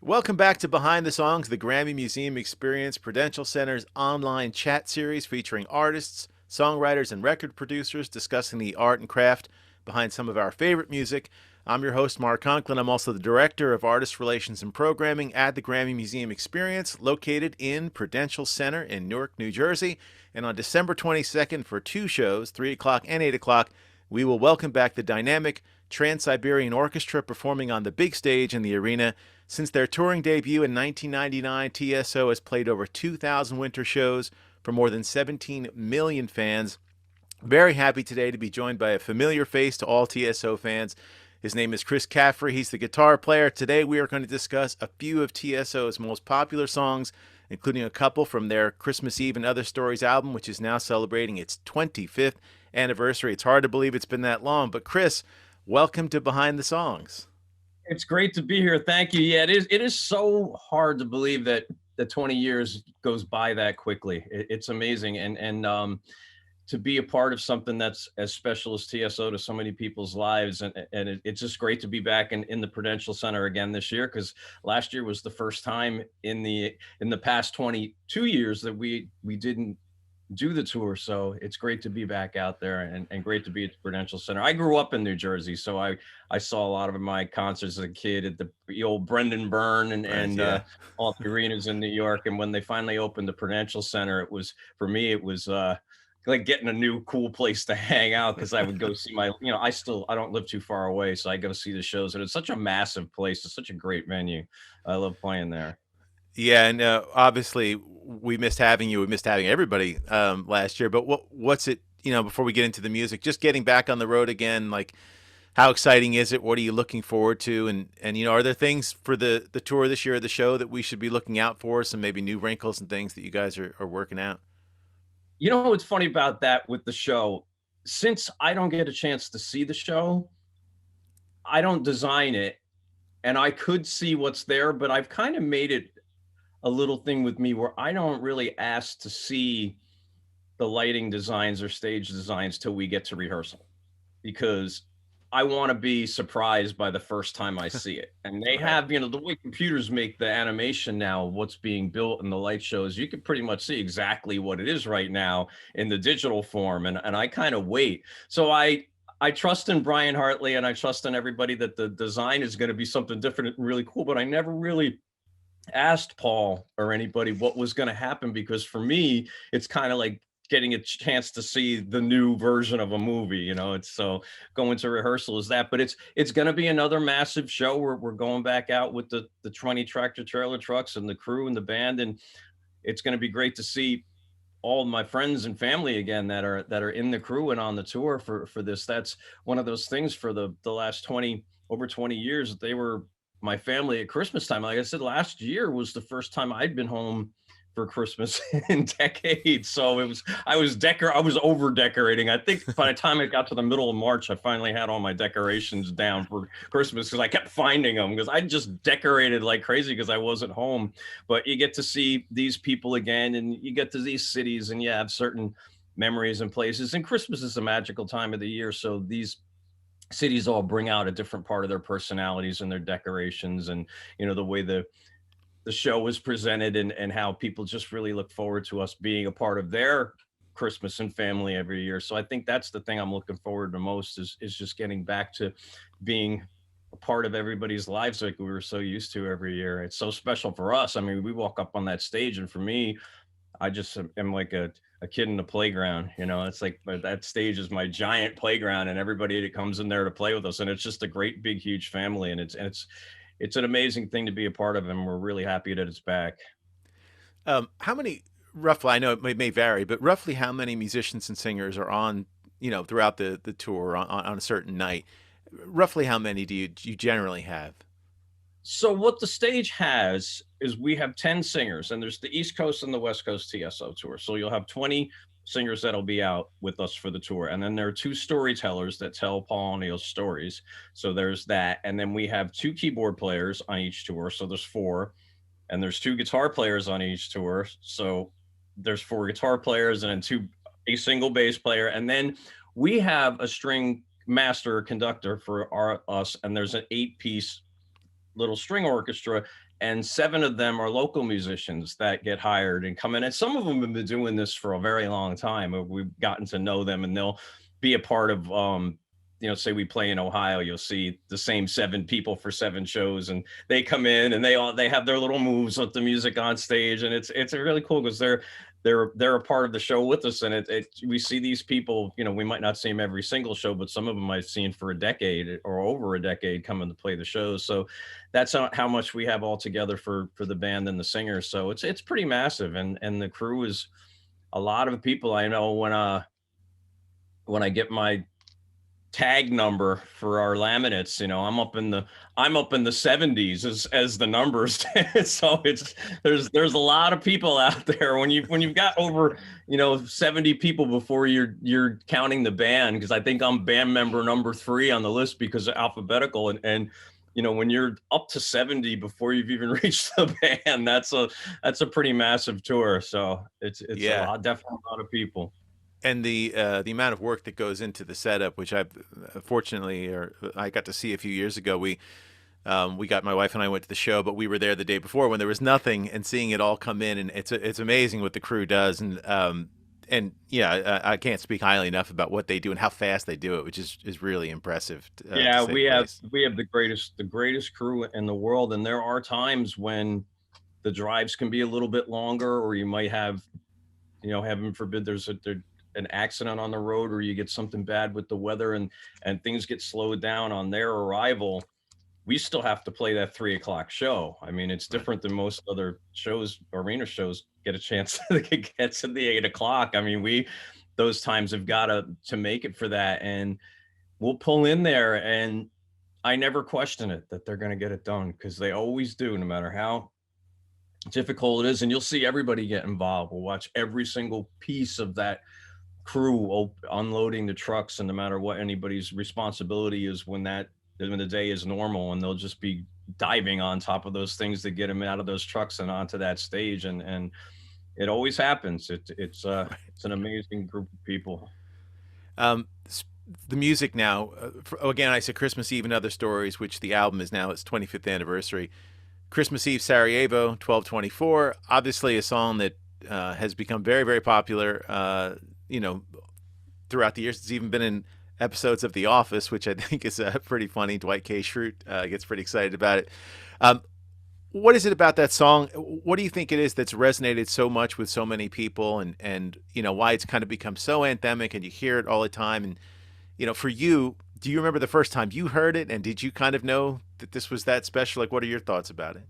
Welcome back to Behind the Songs, the Grammy Museum Experience, Prudential Center's online chat series featuring artists, songwriters, and record producers discussing the art and craft behind some of our favorite music. I'm your host, Mark Conklin. I'm also the Director of Artist Relations and Programming at the Grammy Museum Experience, located in Prudential Center in Newark, New Jersey. And on December 22nd, for two shows, 3 o'clock and 8 o'clock, we will welcome back the dynamic Trans-Siberian Orchestra performing on the big stage in the arena. Since their touring debut in 1999, TSO has played over 2,000 winter shows for more than 17 million fans. Very happy today to be joined by a familiar face to all TSO fans. His name is Chris Caffery. He's the guitar player. Today we are going to discuss a few of TSO's most popular songs, including a couple from their Christmas Eve and Other Stories album, which is now celebrating its 25th anniversary. It's hard to believe it's been that long, but Chris, welcome to Behind the Songs. It's great to be here. Thank you. Yeah, it is so hard to believe that the 20 years goes by that quickly. It's amazing. And to be a part of something that's as special as TSO to so many people's lives. And it's just great to be back in the Prudential Center again this year, because last year was the first time in the past 22 years that we didn't do the tour. So it's great to be back out there and great to be at the Prudential Center. I grew up in New Jersey, so I saw a lot of my concerts as a kid at the old Brendan Byrne and all the arenas in New York. And when they finally opened the Prudential Center, it was, for me, it was like getting a new cool place to hang out, because I would go see I don't live too far away, so I go see the shows. And it's such a massive place. It's such a great venue. I love playing there. Yeah, and obviously we missed having you. We missed having everybody last year. But what's it? Before we get into the music, just getting back on the road again. Like, how exciting is it? What are you looking forward to? And are there things for the tour this year, the show, that we should be looking out for? Some maybe new wrinkles and things that you guys are working out. You know what's funny about that with the show? Since I don't get a chance to see the show, I don't design it, and I could see what's there, but I've kind of made it a little thing with me where I don't really ask to see the lighting designs or stage designs till we get to rehearsal, because I want to be surprised by the first time I see it. And they Right. have, the way computers make the animation now, what's being built in the light shows, you can pretty much see exactly what it is right now in the digital form. And I kind of wait. So I trust in Brian Hartley, and I trust in everybody that the design is going to be something different and really cool, but I never really asked Paul or anybody what was going to happen, because for me, it's kind of like getting a chance to see the new version of a movie. It's so going to rehearsal is that, but it's going to be another massive show. We're going back out with the 20 tractor trailer trucks and the crew and the band, and it's going to be great to see all my friends and family again that are in the crew and on the tour for this. That's one of those things for the last over 20 years. They were my family at Christmas time. Like I said, last year was the first time I'd been home for Christmas in decades. So I was over decorating. I think by the time it got to the middle of March, I finally had all my decorations down for Christmas, because I kept finding them, because I just decorated like crazy because I wasn't home. But you get to see these people again, and you get to these cities, and you have certain memories and places. And Christmas is a magical time of the year. So these cities all bring out a different part of their personalities and their decorations, and the way the show was presented, and how people just really look forward to us being a part of their Christmas and family every year. So I think that's the thing I'm looking forward to most, is just getting back to being a part of everybody's lives like we were so used to every year. It's so special for us. I mean, we walk up on that stage, and for me, I just am like a kid in the playground. It's like that stage is my giant playground, and everybody that comes in there to play with us. And it's just a great, big, huge family. And it's an amazing thing to be a part of. And we're really happy that it's back. How many, roughly, I know it may vary, but roughly how many musicians and singers are on, throughout the tour on a certain night? Roughly how many do you generally have? So what the stage has is we have 10 singers, and there's the East Coast and the West Coast TSO tour. So you'll have 20 singers that'll be out with us for the tour. And then there are two storytellers that tell Paul O'Neill's stories. So there's that. And then we have two keyboard players on each tour. So there's four. And there's two guitar players on each tour. So there's four guitar players, and then a single bass player. And then we have a string master conductor for us. And there's an 8-piece little string orchestra, and 7 of them are local musicians that get hired and come in. And some of them have been doing this for a very long time. We've gotten to know them, and they'll be a part of, say we play in Ohio, you'll see the same 7 people for 7 shows, and they come in and they have their little moves with the music on stage, and it's really cool because they're a part of the show with us. And we see these people, we might not see them every single show, but some of them I've seen for a decade or over a decade coming to play the shows. So that's how much we have all together for the band and the singers. So it's pretty massive. And the crew is a lot of people. I know when I get my tag number for our laminates, I'm up in the 70s as the numbers. So there's a lot of people out there when you've got over 70 people before you're counting the band, because I think I'm band member number 3 on the list because of alphabetical, and when you're up to 70 before you've even reached the band, that's a pretty massive tour. So it's definitely a lot of people. And the amount of work that goes into the setup, which I got to see a few years ago. We got, my wife and I went to the show, but we were there the day before when there was nothing, and seeing it all come in, and it's amazing what the crew does. And I can't speak highly enough about what they do and how fast they do it, which is really impressive. We have the greatest crew in the world, and there are times when the drives can be a little bit longer, or you might have, heaven forbid, there's an accident on the road, or you get something bad with the weather, and things get slowed down on their arrival. We still have to play that 3:00 show. I mean, it's different than most other shows. Arena shows get a chance to get to the 8:00. I mean, those times have got to make it for that, and we'll pull in there, and I never question it that they're going to get it done, because they always do, no matter how difficult it is. And you'll see everybody get involved. We'll watch every single piece of that crew unloading the trucks, and no matter what anybody's responsibility is when the day is normal, and they'll just be diving on top of those things to get them out of those trucks and onto that stage, and it always happens. It's an amazing group of people. The music now, again, I said Christmas Eve and Other Stories, which the album is now its 25th anniversary. Christmas Eve, Sarajevo, 12/24, obviously a song that has become very, very popular throughout the years. It's even been in episodes of The Office, which I think is pretty funny. Dwight K. Schrute gets pretty excited about it. What is it about that song? What do you think it is that's resonated so much with so many people, and why it's kind of become so anthemic, and you hear it all the time? And for you, do you remember the first time you heard it, and did you kind of know that this was that special? Like, what are your thoughts about it?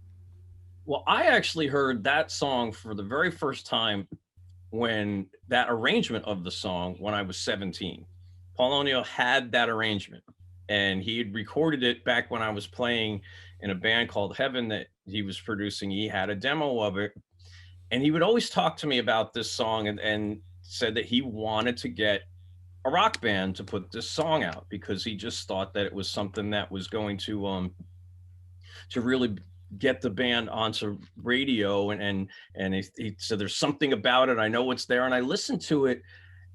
Well, I actually heard that song for the very first time when that arrangement of the song when I was 17. Paul O'Neill had that arrangement, and he had recorded it back when I was playing in a band called Heaven that he was producing. He had a demo of it, and he would always talk to me about this song, and said that he wanted to get a rock band to put this song out, because he just thought that it was something that was going to really get the band onto radio, and he said there's something about it, I know it's there. And I listened to it,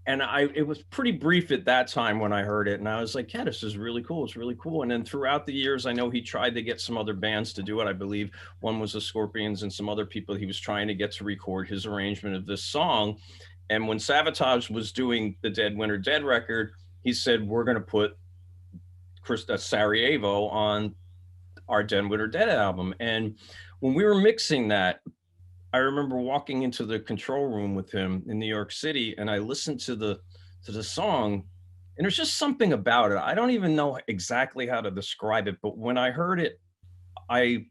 and it was pretty brief at that time when I heard it, and I was like, yeah, this is really cool, it's really cool. And then throughout the years, I know he tried to get some other bands to do it. I believe one was the Scorpions, and some other people he was trying to get to record his arrangement of this song. And when Savatage was doing the Dead Winter Dead record, he said, we're going to put Sarajevo on our Dead Winter Dead album. And when we were mixing that, I remember walking into the control room with him in New York City, and I listened to the song, and there's just something about it. I don't even know exactly how to describe it, but when I heard it, I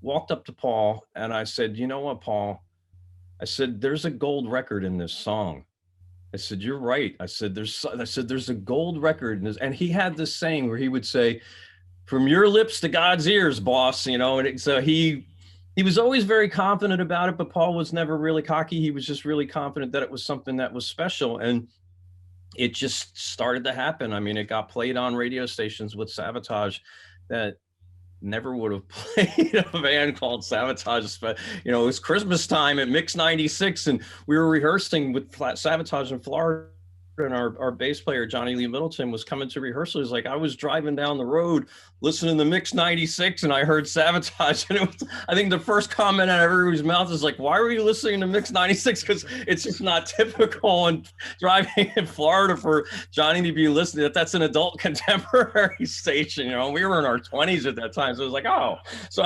walked up to Paul and I said, you know what, Paul? I said, there's a gold record in this song. I said, you're right. I said, there's a gold record in this. And he had this saying where he would say, from your lips to God's ears, boss, and so he was always very confident about it, but Paul was never really cocky. He was just really confident that it was something that was special, and it just started to happen. I mean, it got played on radio stations with Savatage that never would have played a band called Savatage. But it was Christmas time at Mix 96, and we were rehearsing with Savatage in Florida, and our bass player Johnny Lee Middleton was coming to rehearsal. He's like, I was driving down the road listening to Mix 96 and I heard Sabotage, and it was, I think the first comment out of everybody's mouth is like, why were you listening to Mix 96? Because it's just not typical and driving in Florida for Johnny to be listening. That's an adult contemporary station. We were in our 20s at that time, so it was like, oh. So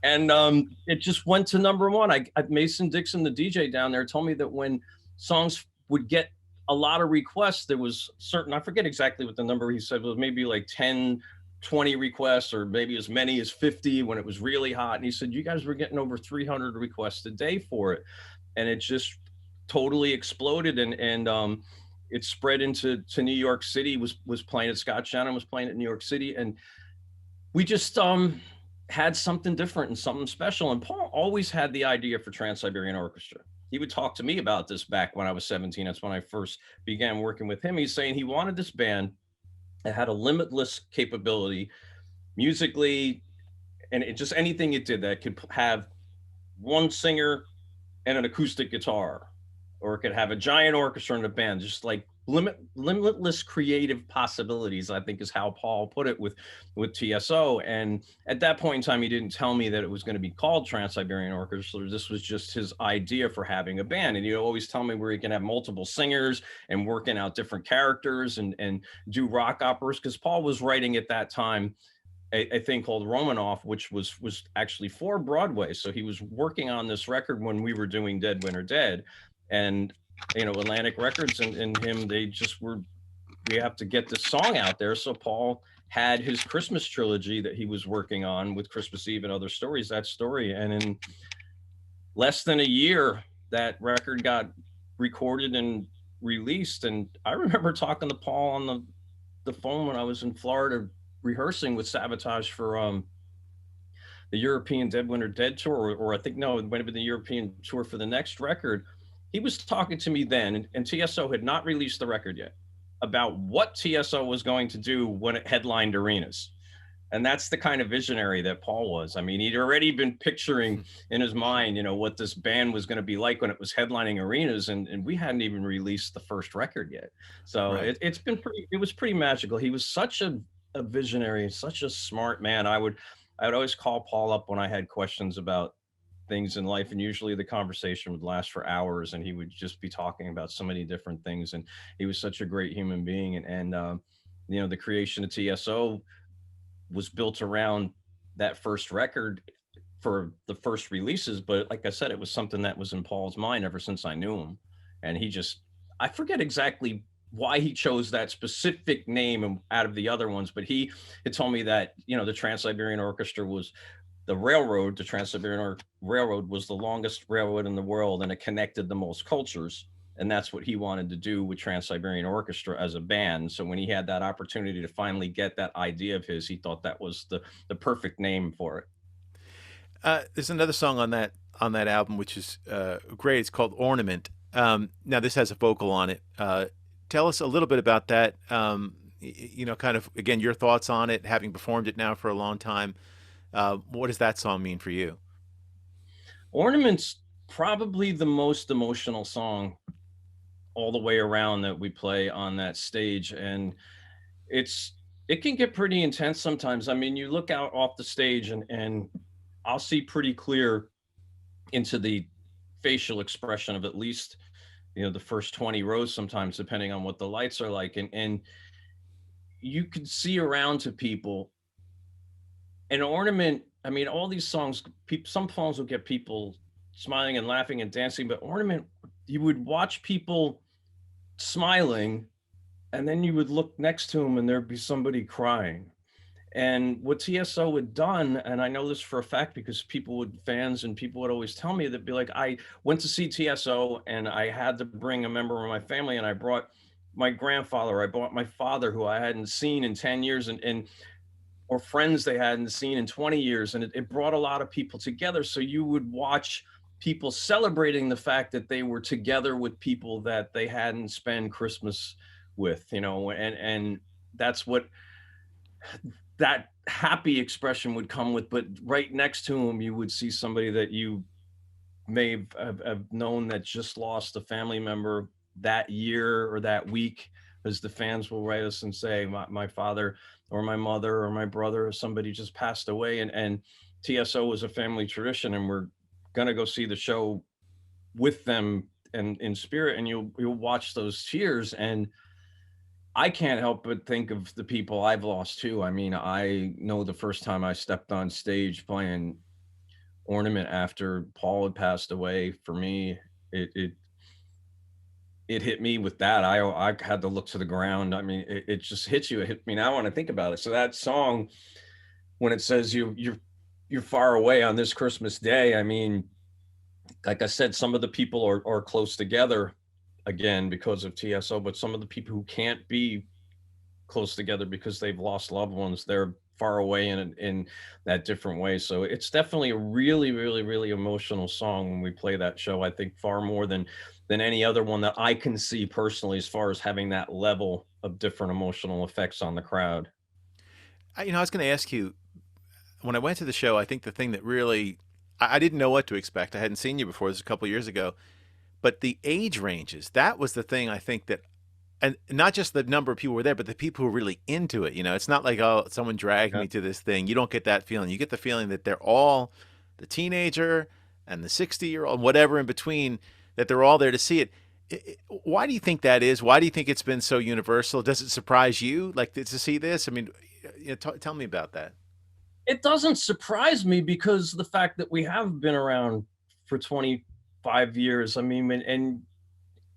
and it just went to number one. Mason Dixon, the DJ down there, told me that when songs would get a lot of requests, there was certain, I forget exactly what the number he said was, maybe like 10, 20 requests, or maybe as many as 50 when it was really hot. And he said, you guys were getting over 300 requests a day for it. And it just totally exploded. And it spread into New York City, was playing at Scott Shannon, was playing at New York City. And we just had something different and something special. And Paul always had the idea for Trans-Siberian Orchestra. He would talk to me about this back when I was 17. That's when I first began working with him. He's saying he wanted this band that had a limitless capability musically, and just anything it did that could have one singer and an acoustic guitar, or it could have a giant orchestra and a band, just like limitless creative possibilities, I think is how Paul put it with TSO. And at that point in time, he didn't tell me that it was going to be called Trans-Siberian Orchestra. This was just his idea for having a band. And he'd always tell me where he can have multiple singers and working out different characters and do rock operas, because Paul was writing at that time a thing called Romanoff, which was actually for Broadway. So he was working on this record when we were doing Dead Winter Dead. And Atlantic Records and him, they just were, we have to get this song out there. So Paul had his Christmas trilogy that he was working on with Christmas Eve and Other Stories, that story. And in less than a year, that record got recorded and released. And I remember talking to Paul on the phone when I was in Florida rehearsing with Sabotage for the European Dead Winter Dead tour, or I think, no, it might have been the European tour for the next record. He was talking to me then, and TSO had not released the record yet, about what TSO was going to do when it headlined arenas. And that's the kind of visionary that Paul was. I mean, he'd already been picturing in his mind, what this band was going to be like when it was headlining arenas. And we hadn't even released the first record yet. So right. It was pretty magical. He was such a visionary, such a smart man. I would always call Paul up when I had questions about things in life, and usually the conversation would last for hours, and he would just be talking about so many different things. And he was such a great human being. And the creation of TSO was built around that first record for the first releases. But like I said, it was something that was in Paul's mind ever since I knew him. And I forget exactly why he chose that specific name out of the other ones, but he had told me that, the Trans-Siberian Orchestra was the railroad. The Trans-Siberian Railroad was the longest railroad in the world, and it connected the most cultures. And that's what he wanted to do with Trans-Siberian Orchestra as a band. So when he had that opportunity to finally get that idea of his, he thought that was the perfect name for it. There's another song on that album which is great. It's called Ornament. Now this has a vocal on it. Tell us a little bit about that. Kind of, again, your thoughts on it, having performed it now for a long time. What does that song mean for you? Ornament's probably the most emotional song all the way around that we play on that stage. And it can get pretty intense sometimes. I mean, you look out off the stage and I'll see pretty clear into the facial expression of at least, the first 20 rows sometimes, depending on what the lights are like. And you can see around to people. An Ornament, I mean, all these songs, some songs will get people smiling and laughing and dancing, but Ornament, you would watch people smiling, and then you would look next to them and there'd be somebody crying. And what TSO had done, and I know this for a fact because fans and people would always tell me, they'd be like, I went to see TSO and I had to bring a member of my family, and I brought my grandfather, I brought my father, who I hadn't seen in 10 years, or friends they hadn't seen in 20 years. And it brought a lot of people together. So you would watch people celebrating the fact that they were together with people that they hadn't spent Christmas with, and that's what that happy expression would come with. But right next to him, you would see somebody that you may have known that just lost a family member that year or that week, as the fans will write us and say, my father or my mother or my brother or somebody just passed away, and TSO was a family tradition, and we're gonna go see the show with them and in spirit, and you'll watch those tears. And I can't help but think of the people I've lost too. I mean, I know the first time I stepped on stage playing Ornament after Paul had passed away, for me, it it it hit me with that. I had to look to the ground. I mean, it just hits you. It hit me now when I think about it. So that song, when it says you're far away on this Christmas day, I mean, like I said, some of the people are close together again because of TSO, but some of the people who can't be close together because they've lost loved ones, they're far away in that different way. So it's definitely a really, really, really emotional song when we play that show. I think far more than any other one that I can see personally, as far as having that level of different emotional effects on the crowd. I was going to ask you, when I went to the show, I think the thing that really, I didn't know what to expect. I hadn't seen you before. This was a couple of years ago. But the age ranges, that was the thing I think that, and not just the number of people were there, but the people who were really into it. It's not like, oh, someone dragged Yeah. me to this thing. You don't get that feeling. You get the feeling that they're all the teenager and the 60-year-old, whatever in between, that they're all there to see it. Why do you think that is? Why do you think it's been so universal? Does it surprise you, like, to see this? I mean, tell me about that. It doesn't surprise me because the fact that we have been around for 25 years. I mean, and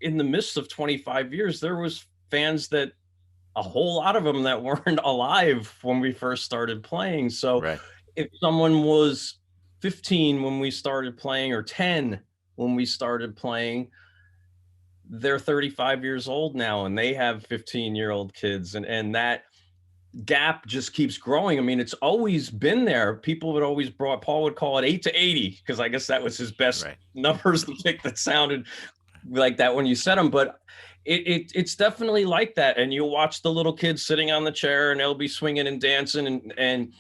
in the midst of 25 years, there was fans that, a whole lot of them, that weren't alive when we first started playing. So Right. if someone was 15 when we started playing, or 10 when we started playing, they're 35 years old now and they have 15-year-old kids, and that gap just keeps growing. I mean, it's always been there. People would always brought, Paul would call it 8 to 80, because I guess that was his best Right. numbers to pick that sounded like that when you said them. But it's definitely like that. And you watch the little kids sitting on the chair and they'll be swinging and dancing, and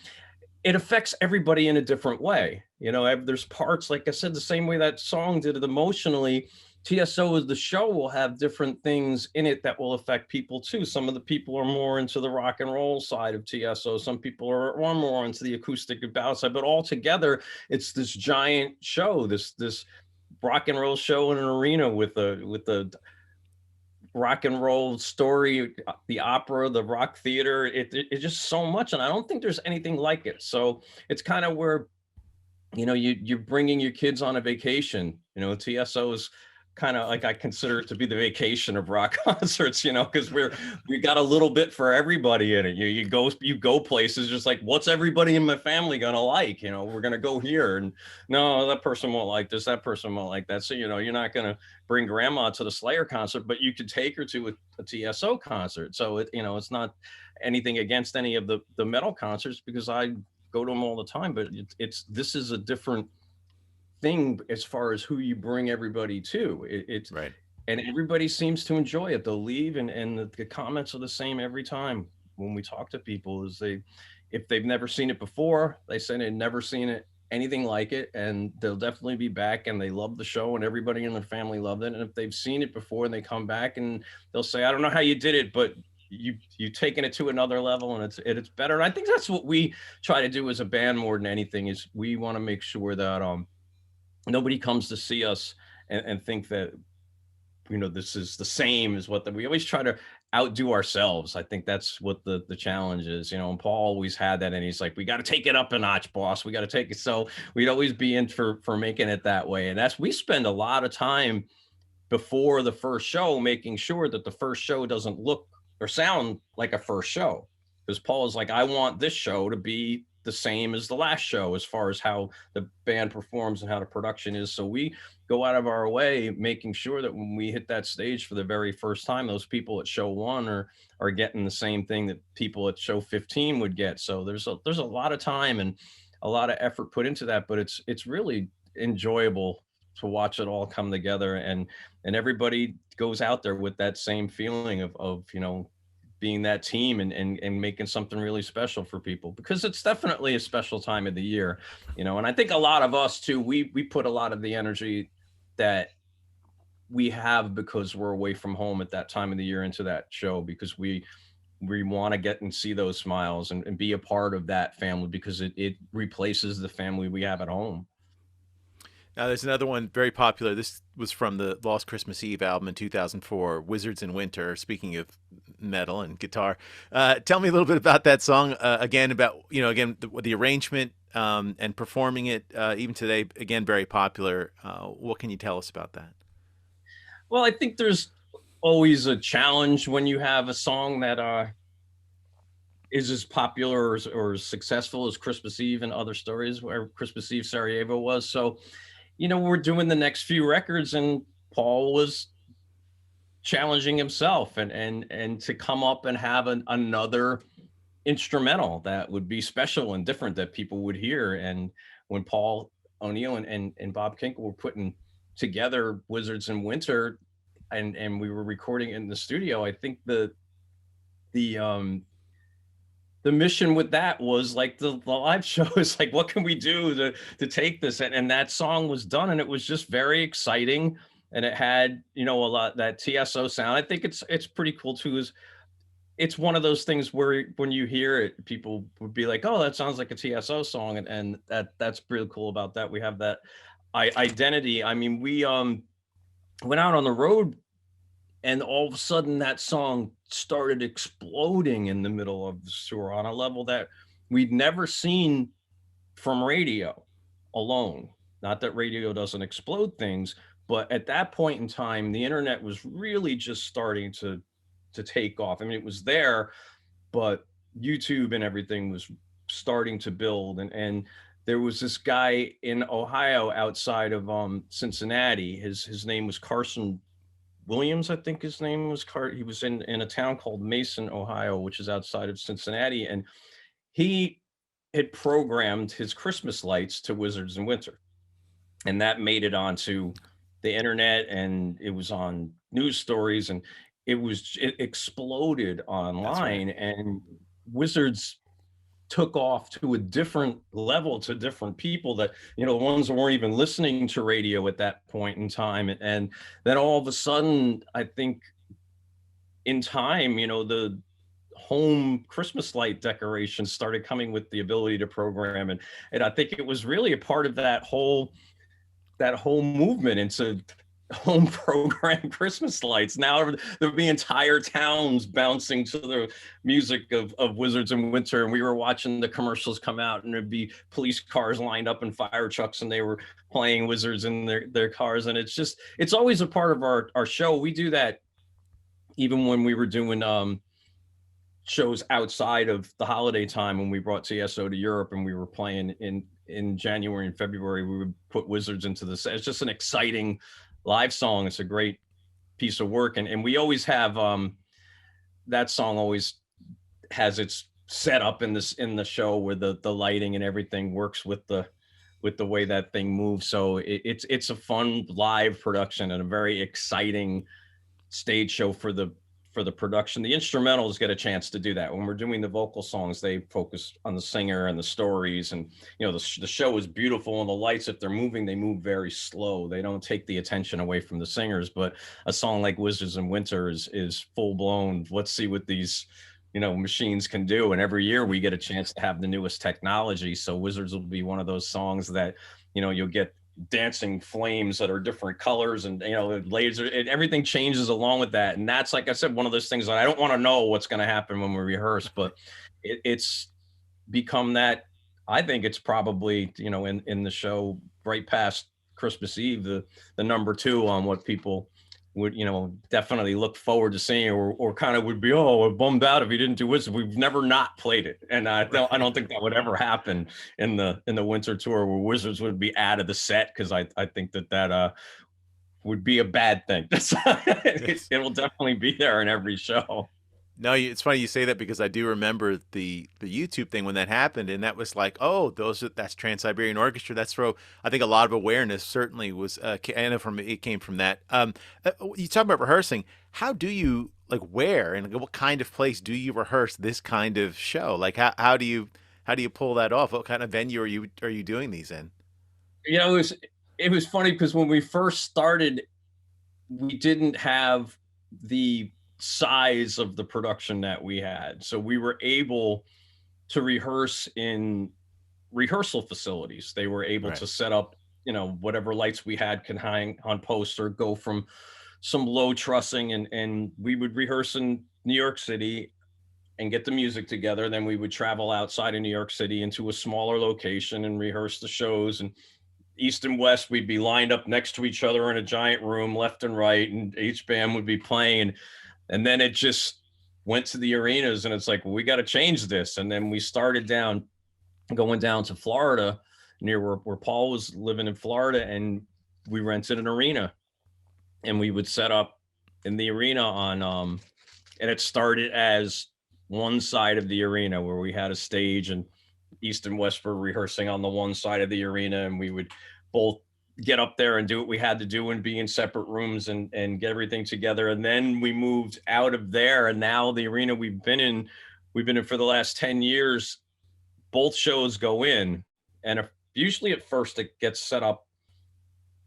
it affects everybody in a different way. There's parts, like I said, the same way that song did it emotionally. TSO is the show will have different things in it that will affect people too. Some of the people are more into the rock and roll side of TSO. Some people are more into the acoustic ballad side, but all together, it's this giant show, this rock and roll show in an arena with the rock and roll story, the opera, the rock theater. It's just so much, and I don't think there's anything like it. So it's kind of where, you're bringing your kids on a vacation. TSO is kind of like, I consider it to be the vacation of rock concerts, because we got a little bit for everybody in it. You go places just like, what's everybody in my family gonna like? We're gonna go here, and no, that person won't like this, that person won't like that. So you're not gonna bring grandma to the Slayer concert, but you could take her to a TSO concert. So it's not anything against any of the metal concerts, because I go to them all the time, but this is a different thing as far as who you bring everybody to. It's Right. and everybody seems to enjoy it. They'll leave, and the comments are the same every time when we talk to people. Is if they've never seen it before, they say they've never seen it anything like it, and they'll definitely be back, and they love the show, and everybody in their family loved it. And if they've seen it before and they come back, and they'll say, I don't know how you did it, but you've taken it to another level, and it's better. And I think that's what we try to do as a band more than anything, is we want to make sure that nobody comes to see us and think that this is the same as we always try to outdo ourselves. I think that's what the challenge is. And Paul always had that, and he's like, we got to take it up a notch, boss, we got to take it. So we'd always be in for making it that way. And we spend a lot of time before the first show making sure that the first show doesn't look or sound like a first show, because Paul is like, I want this show to be the same as the last show as far as how the band performs and how the production is. So we go out of our way making sure that when we hit that stage for the very first time, those people at show 1 are getting the same thing that people at show 15 would get. So there's a lot of time and a lot of effort put into that, but it's really enjoyable to watch it all come together, and everybody goes out there with that same feeling of being that team, and making something really special for people, because it's definitely a special time of the year. And I think a lot of us too, we put a lot of the energy that we have because we're away from home at that time of the year into that show, because we want to get and see those smiles and be a part of that family, because it replaces the family we have at home. Now, there's another one very popular. This was from the Lost Christmas Eve album in 2004, Wizards in Winter. Speaking of metal and guitar, tell me a little bit about that song. Again, about, again, the arrangement and performing it, even today, again, very popular. What can you tell us about that? Well, I think there's always a challenge when you have a song that is as popular or as successful as Christmas Eve and Other Stories, where Christmas Eve Sarajevo was. So, we're doing the next few records, and Paul was challenging himself and to come up and have another instrumental that would be special and different that people would hear. And when Paul O'Neill and Bob Kinkle were putting together Wizards in Winter, and we were recording in the studio, I think the the mission with that was like the live show is like, what can we do to take this? And that song was done, and it was just very exciting. And it had, a lot that TSO sound. I think it's pretty cool too. Is it's one of those things where when you hear it, people would be like, "Oh, that sounds like a TSO song," and that's really cool about that. We have that identity. I mean, we went out on the road, and all of a sudden that song started exploding in the middle of the tour on a level that we'd never seen from radio alone. Not that radio doesn't explode things, but at that point in time, the internet was really just starting to take off. I mean, it was there, but YouTube and everything was starting to build. And there was this guy in Ohio outside of Cincinnati. His name was Carson Williams, I think his name was. He was in a town called Mason, Ohio, which is outside of Cincinnati, and he had programmed his Christmas lights to Wizards in Winter, and that made it onto the internet, and it was on news stories, and it exploded That's right. online, and Wizards took off to a different level to different people that, the ones that weren't even listening to radio at that point in time. And then all of a sudden, I think in time, the home Christmas light decorations started coming with the ability to program. And I think it was really a part of that whole movement into home program Christmas lights. Now there'll be entire towns bouncing to the music of Wizards in Winter. And we were watching the commercials come out, and there'd be police cars lined up and fire trucks, and they were playing Wizards in their cars. And it's always a part of our show. We do that even when we were doing shows outside of the holiday time. When we brought TSO to Europe and we were playing in January and February, we would put Wizards into the set. It's just an exciting live song. It's a great piece of work. And we always have that song always has its set up in the show where the lighting and everything works with the way that thing moves. So it's a fun live production and a very exciting stage show for the production. The instrumentals get a chance to do that. When we're doing the vocal songs, they focus on the singer and the stories, and the show is beautiful, and the lights, if they're moving, they move very slow. They don't take the attention away from the singers. But a song like Wizards in Winter is full blown. Let's see what these machines can do. And every year we get a chance to have the newest technology. So Wizards will be one of those songs that you'll get dancing flames that are different colors, and laser, and everything changes along with that. And that's, like I said, one of those things that I don't want to know what's going to happen when we rehearse, but it's become that. I think it's probably in the show right past Christmas Eve, the number two on what people would definitely look forward to seeing, or kind of would be, oh, we're bummed out if he didn't do Wizards. We've never not played it, and I don't think that would ever happen in the winter tour where Wizards would be out of the set, because I think that would be a bad thing. Yes. It'll definitely be there in every show. No, it's funny you say that, because I do remember the YouTube thing when that happened, and that was like, oh, that's Trans-Siberian Orchestra. That's I think a lot of awareness certainly was. I know it came from that. You talk about rehearsing. How do you, like, where and what kind of place do you rehearse this kind of show? Like, how do you pull that off? What kind of venue are you doing these in? It was funny, because when we first started we didn't have the size of the production that we had. So we were able to rehearse in rehearsal facilities. They were able Right. to set up, whatever lights we had can hang on posts or go from some low trussing, and we would rehearse in New York City and get the music together. Then we would travel outside of New York City into a smaller location and rehearse the shows. And east and west, we'd be lined up next to each other in a giant room, left and right, and each band would be playing. And then it just went to the arenas, and it's like, well, we got to change this. And then we started going down to Florida, near where Paul was living in Florida, and we rented an arena, and we would set up in the arena and it started as one side of the arena where we had a stage, and east and west were rehearsing on the one side of the arena, and we would both get up there and do what we had to do and be in separate rooms and get everything together. And then we moved out of there, and now the arena we've been in for the last 10 years. Both shows go in, and usually at first it gets set up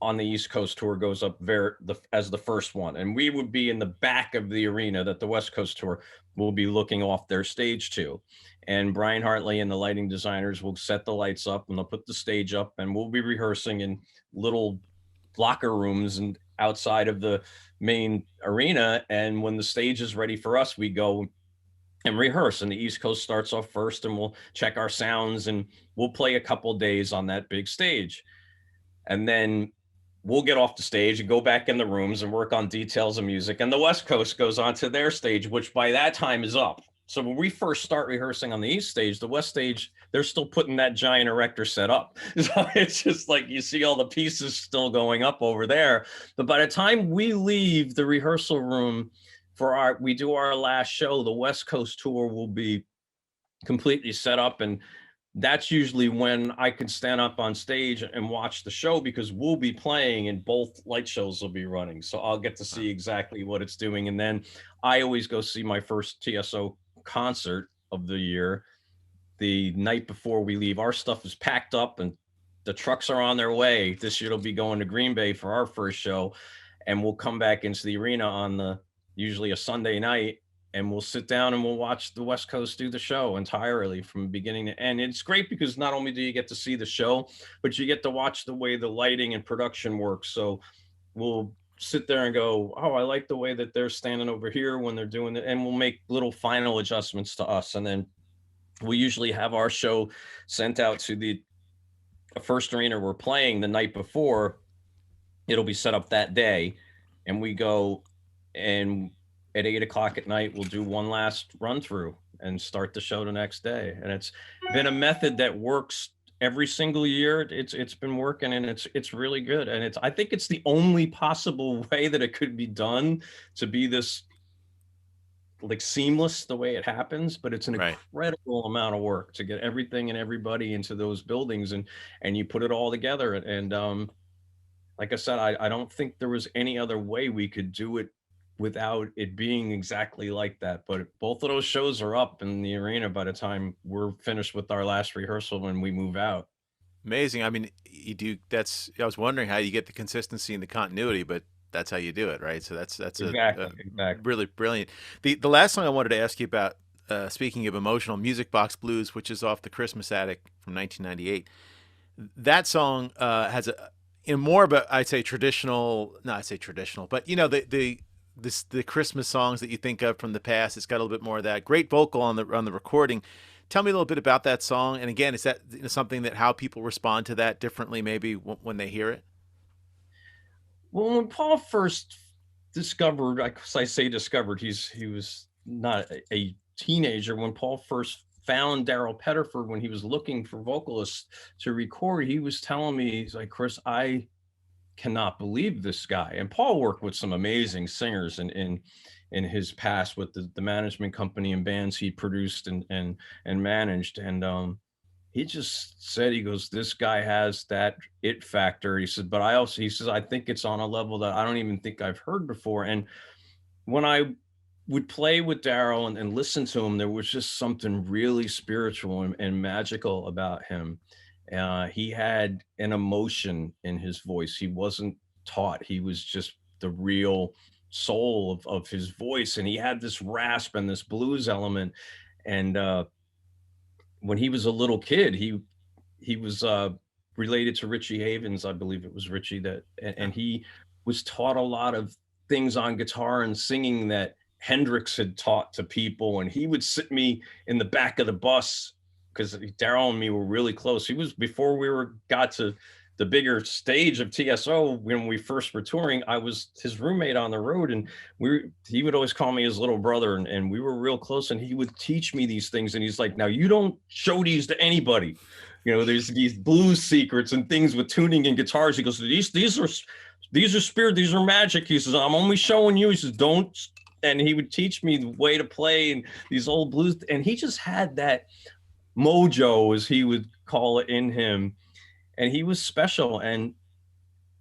on the East Coast tour, goes up there as the first one, and we would be in the back of the arena that the West Coast tour will be looking off their stage to. And Brian Hartley and the lighting designers will set the lights up, and they'll put the stage up, and we'll be rehearsing in little locker rooms and outside of the main arena. And when the stage is ready for us, we go and rehearse, and the East Coast starts off first, and we'll check our sounds, and we'll play a couple days on that big stage. And then we'll get off the stage and go back in the rooms and work on details of music. And the West Coast goes on to their stage, which by that time is up. So when we first start rehearsing on the East stage, the West stage, they're still putting that giant erector set up. So it's just like you see all the pieces still going up over there. But by the time we leave the rehearsal room we do our last show, the West Coast tour will be completely set up. And that's usually when I can stand up on stage and watch the show, because we'll be playing and both light shows will be running. So I'll get to see exactly what it's doing. And then I always go see my first TSO concert of the year the night before we leave. Our stuff is packed up and the trucks are on their way. This year it'll be going to Green Bay for our first show, and we'll come back into the arena on usually a Sunday night, and we'll sit down and we'll watch the West Coast do the show entirely from beginning to end. It's great because not only do you get to see the show, but you get to watch the way the lighting and production works. So we'll sit there and go, oh, I like the way that they're standing over here when they're doing it. And we'll make little final adjustments to us. And then we usually have our show sent out to the first arena we're playing the night before. It'll be set up that day, and we go, and at 8 o'clock at night, we'll do one last run through and start the show the next day. And it's been a method that works every single year. It's been working, and it's really good. And I think it's the only possible way that it could be done to be this like seamless the way it happens. But it's an incredible amount of work to get everything and everybody into those buildings, and you put it all together. And like I said, I don't think there was any other way we could do it without it being exactly like that. But both of those shows are up in the arena by the time we're finished with our last rehearsal when we move out. Amazing. I mean, you do. I was wondering how you get the consistency and the continuity, but that's how you do it, right? So that's Exactly. really brilliant. The last song I wanted to ask you about, speaking of emotional, Music Box Blues, which is off the Christmas Attic from 1998. That song has more of a, I'd say traditional, not I'd say traditional, but the Christmas songs that you think of from the past. It's got a little bit more of that. Great vocal on the recording. Tell me a little bit about that song. And again, is that something that how people respond to that differently, maybe when they hear it? Well, when Paul first discovered, I say discovered, he was not a teenager. When Paul first found Daryl Pettiford, when he was looking for vocalists to record, he was telling me, he's like, Chris, I cannot believe this guy. And Paul worked with some amazing singers in his past with the management company and bands he produced and managed. And he just said, he goes, this guy has that it factor. He said, but he says, I think it's on a level that I don't even think I've heard before. And when I would play with Daryl and listen to him, there was just something really spiritual and magical about him. He had an emotion in his voice. He wasn't taught. He was just the real soul of his voice. And he had this rasp and this blues element. And when he was a little kid, he was related to Richie Havens, I believe it was Richie that, and he was taught a lot of things on guitar and singing that Hendrix had taught to people. And he would sit me in the back of the bus because Daryl and me were really close. He was, before we got to the bigger stage of TSO, when we first were touring, I was his roommate on the road, and he would always call me his little brother, and we were real close, and he would teach me these things. And he's like, now you don't show these to anybody. You know, there's these blues secrets and things with tuning and guitars. He goes, these are spirit, these are magic. He says, I'm only showing you. He says, don't. And he would teach me the way to play and these old blues. And he just had that mojo, as he would call it, in him. And he was special. And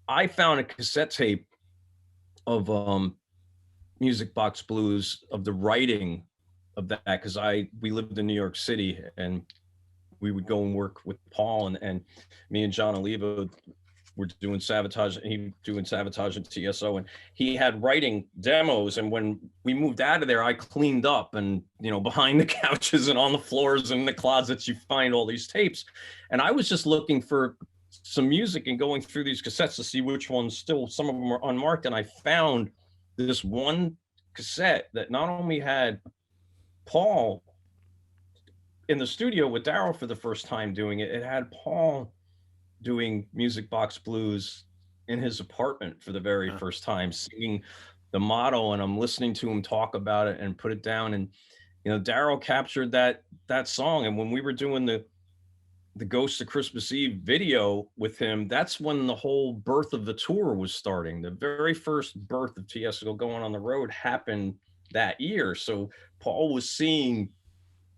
I found a cassette tape of Music Box Blues, of the writing of that, because we lived in New York City, and we would go and work with Paul, and me and John Oliva were doing Sabotage, and he doing Sabotage at TSO, and he had writing demos. And when we moved out of there, I cleaned up, and, you know, behind the couches and on the floors and in the closets, you find all these tapes. And I was just looking for some music and going through these cassettes to see which ones still, some of them were unmarked. And I found this one cassette that not only had Paul in the studio with Daryl for the first time doing it, it had Paul doing Music Box Blues in his apartment for the very first time, singing the motto. And I'm listening to him talk about it and put it down. And, you know, Daryl captured that song. And when we were doing the Ghost of Christmas Eve video with him, that's when the whole birth of the tour was starting. The very first birth of TSO going on the road happened that year. So Paul was seeing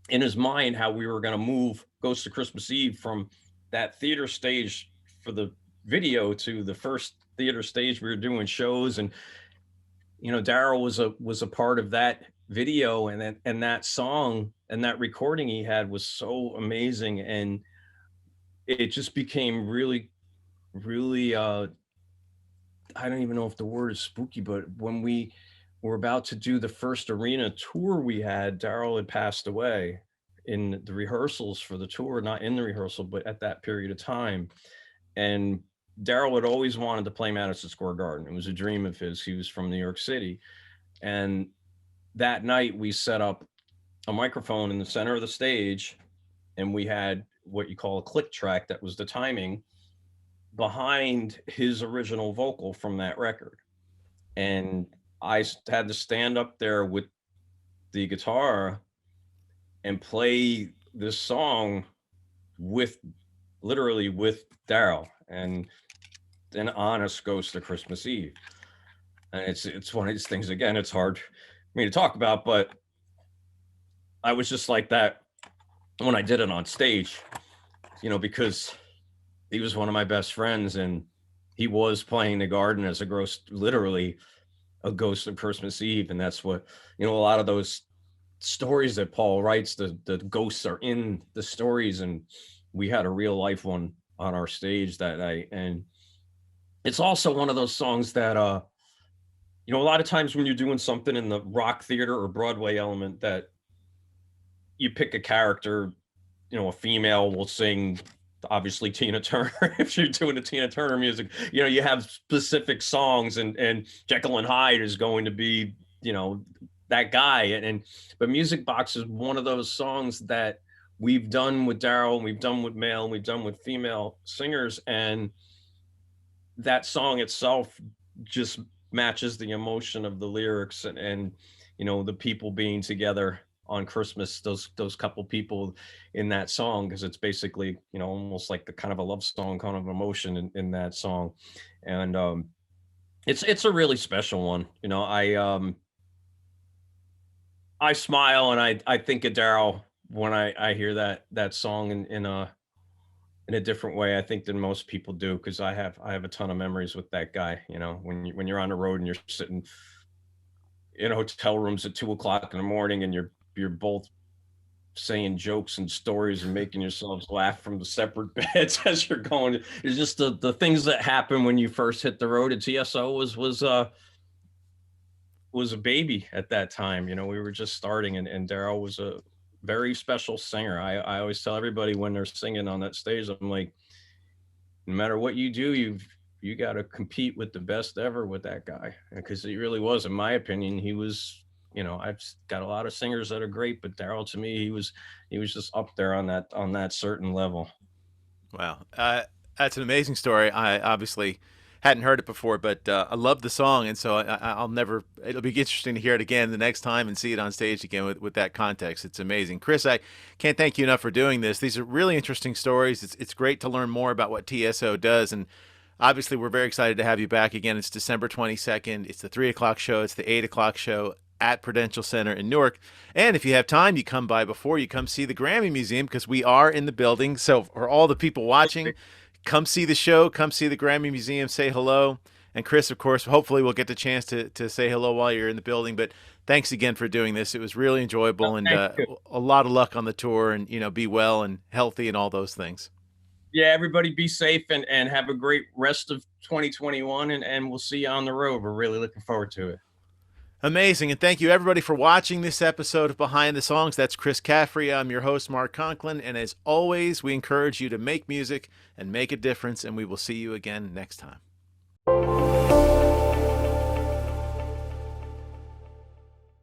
in his mind how we were going to move Ghost of Christmas Eve from that theater stage for the video to the first theater stage we were doing shows. And, you know, Daryl was a part of that video, and that song and that recording he had was so amazing. And it just became really, really, I don't even know if the word is spooky, but when we were about to do the first arena tour we had, Daryl had passed away in the rehearsals for the tour, not in the rehearsal, but at that period of time. And Daryl had always wanted to play Madison Square Garden. It was a dream of his. He was from New York City. And that night we set up a microphone in the center of the stage, and we had what you call a click track, that was the timing, behind his original vocal from that record. And I had to stand up there with the guitar and play this song literally with Daryl, and an honest Ghost of Christmas Eve. And it's one of these things, again, it's hard for me to talk about, but I was just like that when I did it on stage, you know, because he was one of my best friends, and he was playing the Garden as literally a Ghost of Christmas Eve. And that's what, you know, a lot of those stories that Paul writes, the ghosts are in the stories, and we had a real life one on our stage that night. And it's also one of those songs that, you know, a lot of times when you're doing something in the rock theater or Broadway element, that you pick a character, you know, a female will sing, obviously Tina Turner. If you're doing the Tina Turner music, you know, you have specific songs, and Jekyll and Hyde is going to be, you know, that guy. But Music Box is one of those songs that we've done with Daryl, and we've done with male, and we've done with female singers. And that song itself just matches the emotion of the lyrics, and you know, the people being together on Christmas, those couple people in that song, because it's basically, you know, almost like the kind of a love song kind of emotion in that song. And it's a really special one. You know, I smile, and I think of Daryl when I hear that song in a different way, I think, than most people do, because I have a ton of memories with that guy. You know, when you're on the road and you're sitting in hotel rooms at 2:00 in the morning, and you're both saying jokes and stories and making yourselves laugh from the separate beds as you're going. It's just the things that happen when you first hit the road at TSO was was a baby at that time. You know, we were just starting, and Daryl was a very special singer. I always tell everybody when they're singing on that stage, I'm like, no matter what you do, you got to compete with the best ever with that guy, because he really was, in my opinion, he was. You know, I've got a lot of singers that are great, but Daryl, to me, he was just up there on that certain level. Wow. That's an amazing story. I obviously hadn't heard it before, but I love the song. And so I'll never, it'll be interesting to hear it again the next time and see it on stage again with that context. It's amazing. Chris, I can't thank you enough for doing this. These are really interesting stories. It's great to learn more about what TSO does. And obviously, we're very excited to have you back again. It's December 22nd. It's the 3 o'clock show. It's the 8 o'clock show at Prudential Center in Newark. And if you have time, you come by before you come see the Grammy Museum, because we are in the building. So for all the people watching, come see the show, come see the Grammy Museum, say hello. And Chris, of course, hopefully we'll get the chance to say hello while you're in the building. But thanks again for doing this. It was really enjoyable, and Thank you. a lot of luck on the tour, and be well and healthy and all those things. Yeah, everybody be safe, and have a great rest of 2021, and we'll see you on the road. We're really looking forward to it. Amazing. And thank you, everybody, for watching this episode of Behind the Songs. That's Chris Caffery. I'm your host, Mark Conklin. And as always, we encourage you to make music and make a difference. And we will see you again next time.